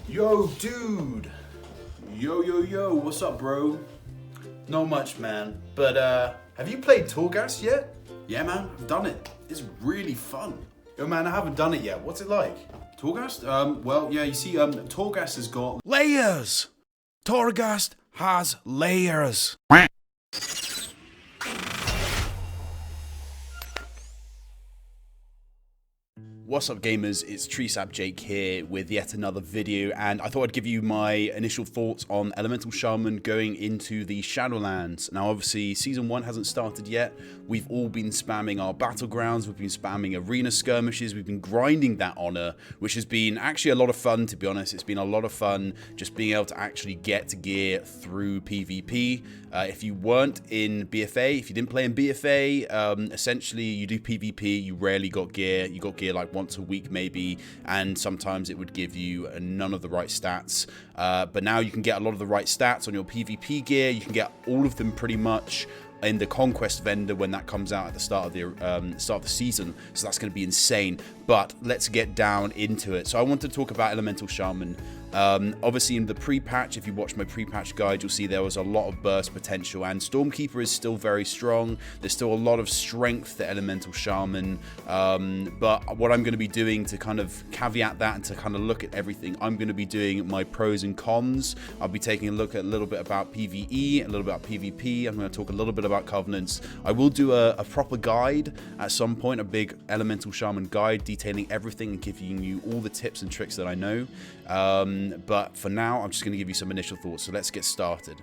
Yo, dude. Yo, what's up, bro? Not much, man. But, have you played Torghast yet? Yeah, man, I've done it. It's really fun. Yo, man, I haven't done it yet. What's it like? Torghast? Well, yeah, you see, Torghast has got Layers! Torghast has layers. What's up, gamers? It's TreeSap Jake here with yet another video, and I thought I'd give you my initial thoughts on Elemental Shaman going into the Shadowlands. Now, obviously, Season 1 hasn't started yet. We've all been spamming our battlegrounds, we've been spamming arena skirmishes, we've been grinding that honor, which has been actually a lot of fun, to be honest. It's been a lot of fun just being able to actually get gear through PvP. If you weren't in BFA, if you didn't play in BFA, essentially you do PvP, you rarely got gear. You got gear like once a week maybe, and sometimes it would give you none of the right stats. But now you can get a lot of the right stats on your PvP gear. You can get all of them pretty much in the Conquest vendor when that comes out at the start of the season. So that's going to be insane. But let's get down into it. So I want to talk about Elemental Shaman. Obviously in the pre-patch, if you watch my pre-patch guide, you'll see there was a lot of burst potential, and Stormkeeper is still very strong. There's still a lot of strength to Elemental Shaman, but what I'm going to be doing to kind of caveat that and to kind of look at everything, I'm going to be doing my pros and cons. I'll be taking a look at a little bit about PvE, a little bit about PvP. I'm going to talk a little bit about Covenants. I will do a proper guide at some point, a big Elemental Shaman guide detailing everything and giving you all the tips and tricks that I know. But for now, I'm just going to give you some initial thoughts. So let's get started.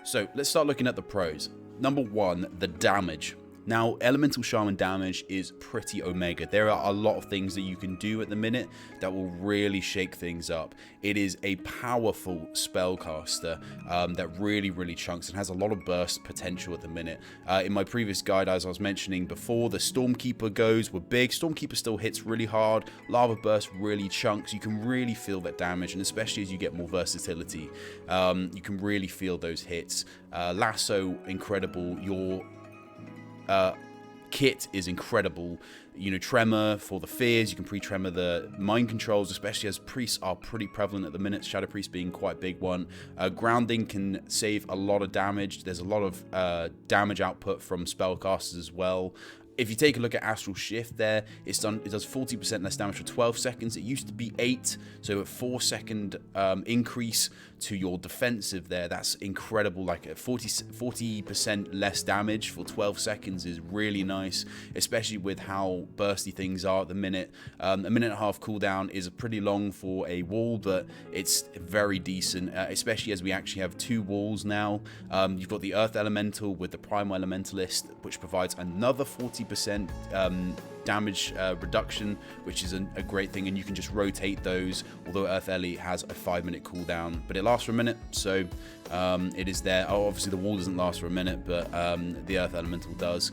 So let's start looking at the pros. Number one, the damage. Now, Elemental Shaman damage is pretty omega. There are a lot of things that you can do at the minute that will really shake things up. It is a powerful spellcaster that really chunks and has a lot of burst potential at the minute. In my previous guide, as I was mentioning before, the Stormkeeper goes were big. Stormkeeper still hits really hard. Lava Burst really chunks. You can really feel that damage, and especially as you get more versatility, you can really feel those hits. Lasso, incredible. Your kit is incredible. You know, Tremor for the fears, you can pre-tremor the mind controls, especially as priests are pretty prevalent at the minute, Shadow Priest being quite a big one. Grounding can save a lot of damage. There's a lot of damage output from spellcasters as well. If you take a look at Astral Shift there, it does 40% less damage for 12 seconds. It used to be 8, so a 4-second increase to your defensive there. That's incredible. Like a 40% less damage for 12 seconds is really nice, especially with how bursty things are at the minute. A minute and a half cooldown is pretty long for a wall, but it's very decent, especially as we actually have 2 walls now. You've got the Earth Elemental with the Primal Elementalist, which provides another 40% damage reduction, which is a great thing, and you can just rotate those, although Earth Ellie has a 5-minute cooldown, but it lasts for a minute, so it is there. Oh, obviously the wall doesn't last for a minute, but the Earth Elemental does,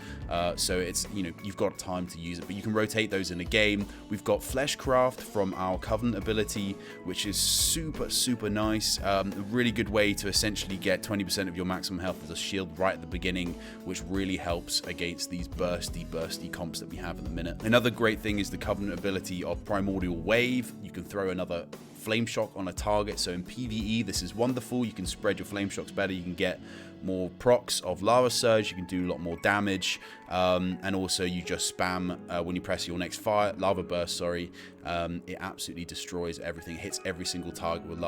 so it's, you know, you've got time to use it, but you can rotate those in a game. We've got Fleshcraft from our Covenant ability, which is super nice. A really good way to essentially get 20% of your maximum health as a shield right at the beginning, which really helps against these bursty comps that we have in the minute. Another great thing is the Covenant ability of Primordial Wave. You can throw another Flame Shock on a target, so in PvE this is wonderful. You can spread your Flame Shocks better, you can get more procs of Lava Surge, you can do a lot more damage, and also you just spam when you press your next Lava Burst, it absolutely destroys everything. It hits every single target with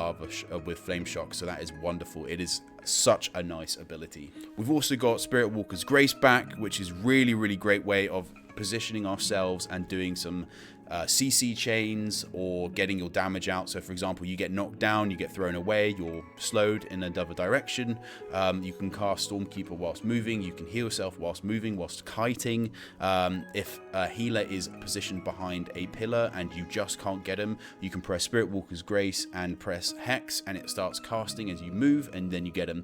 with Flame Shock, so that is wonderful. It is such a nice ability. We've also got Spirit Walker's Grace back, which is really great way of positioning ourselves and doing some CC chains or getting your damage out. So for example, you get knocked down, you get thrown away, you're slowed in another direction. You can cast Stormkeeper whilst moving, you can heal yourself whilst moving, whilst kiting. If a healer is positioned behind a pillar and you just can't get him, you can press Spirit Walker's Grace and press Hex, and it starts casting as you move, and then you get him.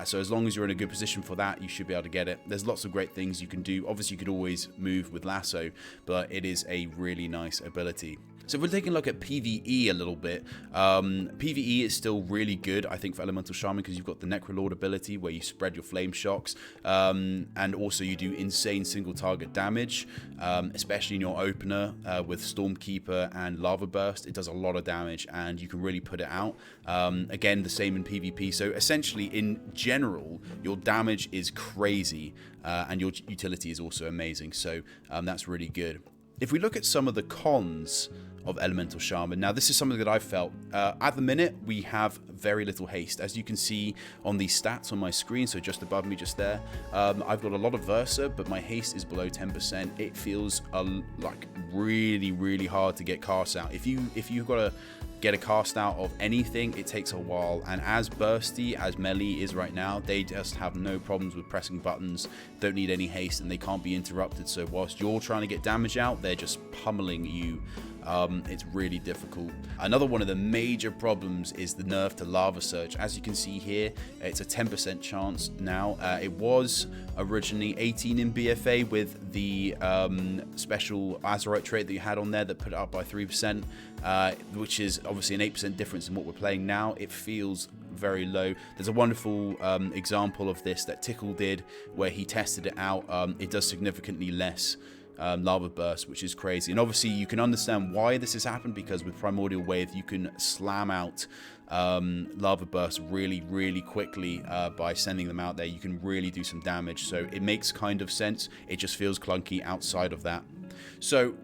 So as long as you're in a good position for that, you should be able to get it. There's lots of great things you can do. Obviously you could always move with Lasso, but it is a really nice ability. So if we're taking a look at PvE a little bit, PvE is still really good, I think, for Elemental Shaman, because you've got the Necrolord ability where you spread your flame shocks, and also you do insane single target damage, especially in your opener with Stormkeeper and Lava Burst. It does a lot of damage and you can really put it out. Again, the same in PvP. So essentially, in general, your damage is crazy, and your utility is also amazing. So that's really good. If we look at some of the cons of Elemental Shaman, now this is something that I've felt. At the minute, we have very little haste. As you can see on these stats on my screen, so just above me, just there, I've got a lot of Versa, but my haste is below 10%. It feels like really, really hard to get casts out. If you've got to get a cast out of anything, it takes a while, and as bursty as melee is right now, they just have no problems with pressing buttons, don't need any haste, and they can't be interrupted. So whilst you're trying to get damage out, they're just pummeling you. It's really difficult. Another one of the major problems is the nerf to Lava Surge. As you can see here, it's a 10% chance now. It was originally 18 in BFA with the special Azerite trait that you had on there that put it up by 3%, which is obviously an 8% difference in what we're playing now. It feels very low. There's a wonderful example of this that Tickle did where he tested it out. It does significantly less Lava Burst, which is crazy. And obviously you can understand why this has happened, because with Primordial Wave you can slam out Lava Burst really, really quickly by sending them out there. You can really do some damage, so it makes kind of sense. It just feels clunky outside of that. So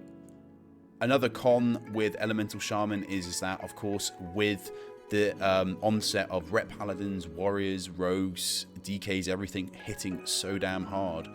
another con with Elemental Shaman is that, of course, with the onset of Rep Paladins, Warriors, Rogues, DKs, everything hitting so damn hard,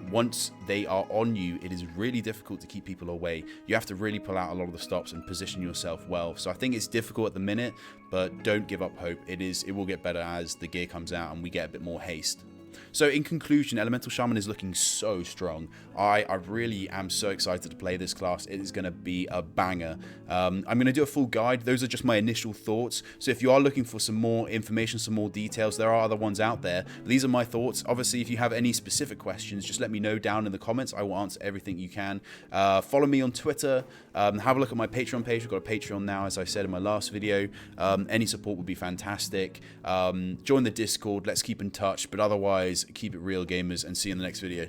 once they are on you, it is really difficult to keep people away. You have to really pull out a lot of the stops and position yourself well. So I think it's difficult at the minute, but don't give up hope. It will get better as the gear comes out and we get a bit more haste. So in conclusion, Elemental Shaman is looking so strong. I really am so excited to play this class. It is going to be a banger. I'm going to do a full guide. Those are just my initial thoughts. So if you are looking for some more information, some more details, there are other ones out there. But these are my thoughts. Obviously, if you have any specific questions, just let me know down in the comments. I will answer everything you can. Follow me on Twitter. Have a look at my Patreon page. We've got a Patreon now, as I said in my last video. Any support would be fantastic. Join the Discord. Let's keep in touch. But otherwise, keep it real, gamers, and see you in the next video.